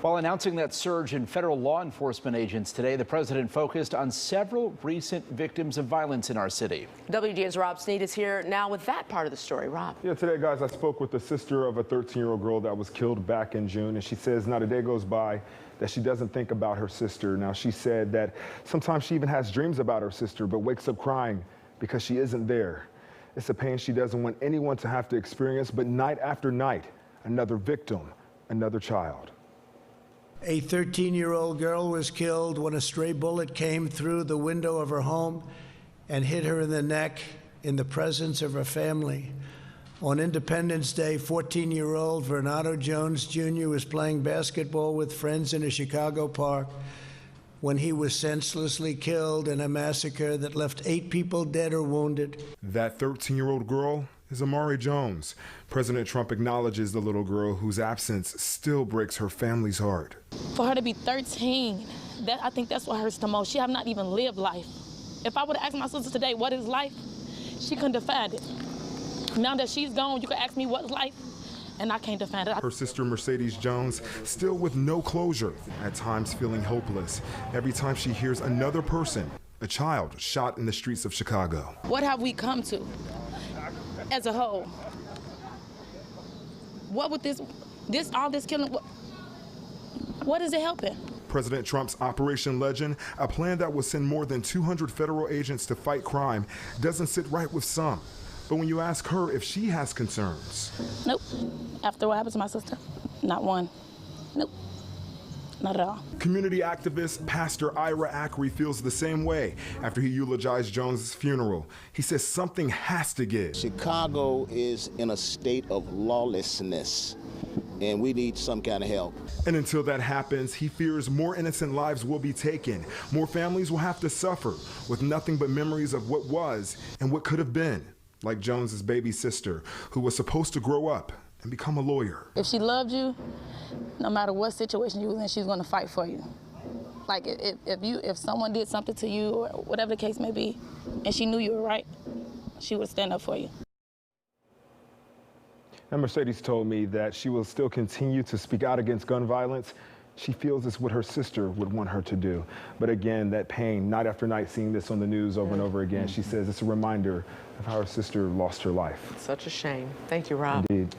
While announcing that surge in federal law enforcement agents today, the president focused on several recent victims of violence in our city. WGN's Rob Sneed is here now with that part of the story. Rob. Yeah, today, guys, I spoke with the sister of a 13-year-old girl that was killed back in June, and she says not a day goes by that she doesn't think about her sister. Now, she said that sometimes she even has dreams about her sister, but wakes up crying because she isn't there. It's a pain she doesn't want anyone to have to experience, but night after night, another victim, another child. A 13-year-old girl was killed when a stray bullet came through the window of her home and hit her in the neck in the presence of her family. On Independence Day, 14-year-old Vernado Jones Jr. was playing basketball with friends in a Chicago park when he was senselessly killed in a massacre that left 8 people dead or wounded. That 13-year-old girl is Amari Jones. President Trump acknowledges the little girl whose absence still breaks her family's heart. For her to be 13, I think that's what hurts the most. She have not even lived life. If I would have asked my sister today, what is life? She couldn't define it. Now that she's gone, you can ask me what's life, and I can't define it. Her sister Mercedes Jones still with no closure, at times feeling hopeless every time she hears another person, a child, shot in the streets of Chicago. What have we come to as a whole? What would all this killing, what is it helping? President Trump's Operation Legend, a plan that will send more than 200 federal agents to fight crime, doesn't sit right with some. But when you ask her if she has concerns. Nope. After what happened to my sister, not one. Nope. Not at all. Community activist Pastor Ira Ackery feels the same way after he eulogized Jones' funeral. He says something has to give. Chicago is in a state of lawlessness, and we need some kind of help. And until that happens, he fears more innocent lives will be taken. More families will have to suffer with nothing but memories of what was and what could have been, like Jones's baby sister, who was supposed to grow up and become a lawyer. If she loved you, no matter what situation you was in, she's going to fight for you. Like if someone did something to you or whatever the case may be, and she knew you were right, she would stand up for you. And Mercedes told me that she will still continue to speak out against gun violence. She feels it's what her sister would want her to do. But again, that pain, night after night, seeing this on the news over and over again, she says it's a reminder of how her sister lost her life. Such a shame. Thank you, Rob. Indeed.